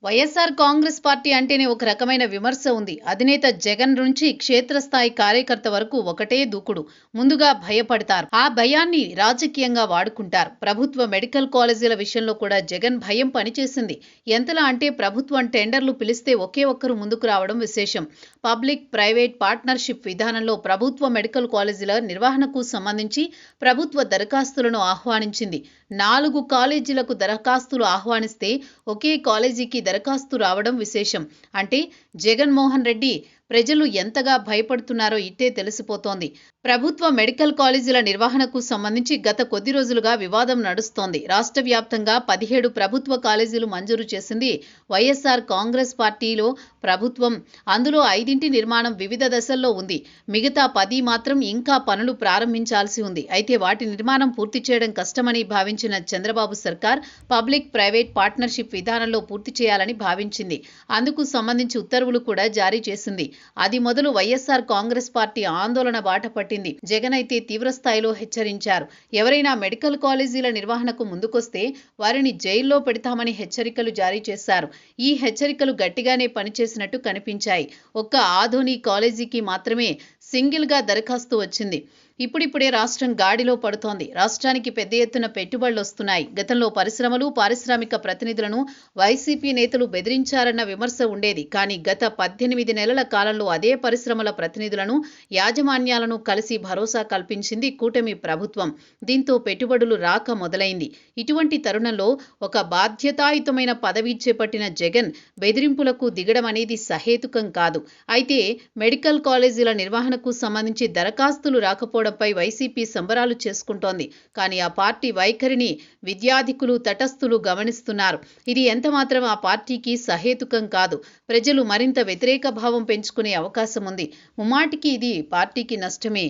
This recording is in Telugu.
వైఎస్ఆర్ కాంగ్రెస్ పార్టీ అంటేనే ఒక రకమైన విమర్శ ఉంది. అధినేత జగన్ నుంచి క్షేత్రస్థాయి కార్యకర్త వరకు ఒకటే దూకుడు. ముందుగా భయపడతారు. ఆ భయాన్ని రాజకీయంగా వాడుకుంటారు. ప్రభుత్వ మెడికల్ కాలేజీల విషయంలో కూడా జగన్ భయం పనిచేసింది. ఎంతలా అంటే ప్రభుత్వం టెండర్లు పిలిస్తే ఒకే ఒక్కరు ముందుకు రావడం విశేషం. పబ్లిక్ ప్రైవేట్ పార్ట్నర్షిప్ విధానంలో ప్రభుత్వ మెడికల్ కాలేజీల నిర్వహణకు సంబంధించి ప్రభుత్వ దరఖాస్తులను ఆహ్వానించింది. 4 కాలేజీలకు దరఖాస్తులు ఆహ్వానిస్తే ఒకే కాలేజీకి దరఖాస్తు రావడం విశేషం. అంటే జగన్మోహన్ రెడ్డి ప్రజలు ఎంతగా భయపడుతున్నారో ఇట్టే తెలిసిపోతోంది. ప్రభుత్వ మెడికల్ కాలేజీల నిర్వహణకు సంబంధించి గత కొద్ది రోజులుగా వివాదం నడుస్తోంది. రాష్ట్ర వ్యాప్తంగా 17 ప్రభుత్వ కాలేజీలు మంజూరు చేసింది వైఎస్ఆర్ కాంగ్రెస్ పార్టీలో ప్రభుత్వం. అందులో 5 నిర్మాణం వివిధ దశల్లో ఉంది. మిగతా 10 మాత్రం ఇంకా పనులు ప్రారంభించాల్సి ఉంది. అయితే వాటి నిర్మాణం పూర్తి చేయడం కష్టమని భావించిన చంద్రబాబు సర్కార్ పబ్లిక్ ప్రైవేట్ పార్ట్నర్షిప్ విధానంలో పూర్తి చేయాలని భావించింది. అందుకు సంబంధించి ఉత్తర్వులు కూడా జారీ చేసింది. అది మొదలు వైఎస్ఆర్ కాంగ్రెస్ పార్టీ ఆందోళన బాట పట్టింది. జగన్ అయితే తీవ్రస్థాయిలో హెచ్చరించారు. ఎవరైనా మెడికల్ కాలేజీల నిర్వహణకు ముందుకొస్తే వారిని జైల్లో పెడతామని హెచ్చరికలు జారీ చేశారు. ఈ హెచ్చరికలు గట్టిగానే పనిచేసినట్టు కనిపించాయి. ఒక్క ఆధోని కాలేజీకి మాత్రమే సింగిల్గా దరఖాస్తు వచ్చింది. ఇప్పుడిప్పుడే రాష్ట్రం గాడిలో పడుతోంది. రాష్ట్రానికి పెద్ద ఎత్తున పెట్టుబడులు వస్తున్నాయి. గతంలో పరిశ్రమలు, పారిశ్రామిక ప్రతినిధులను వైసీపీ నేతలు బెదిరించారన్న విమర్శ ఉండేది. కానీ గత 18 నెలల కాలంలో అదే పరిశ్రమల ప్రతినిధులను, యాజమాన్యాలను కలిసి భరోసా కల్పించింది కూటమి ప్రభుత్వం. దీంతో పెట్టుబడులు రాక మొదలైంది. ఇటువంటి తరుణంలో ఒక బాధ్యతాయుతమైన పదవి చేపట్టిన జగన్ బెదిరింపులకు దిగడం అనేది సహేతుకం కాదు. అయితే మెడికల్ కాలేజీల నిర్వహణకు సంబంధించి దరఖాస్తులు రాకపోవడం పై వైసీపీ సంబరాలు చేసుకుంటోంది. కానీ ఆ పార్టీ వైఖరిని విద్యాధికులు, తటస్థులు గమనిస్తున్నారు. ఇది ఎంతమాత్రం ఆ పార్టీకి సహేతుకం కాదు. ప్రజలు మరింత వ్యతిరేక భావం పెంచుకునే అవకాశం ఉంది. ముమ్మాటికి ఇది పార్టీకి నష్టమే.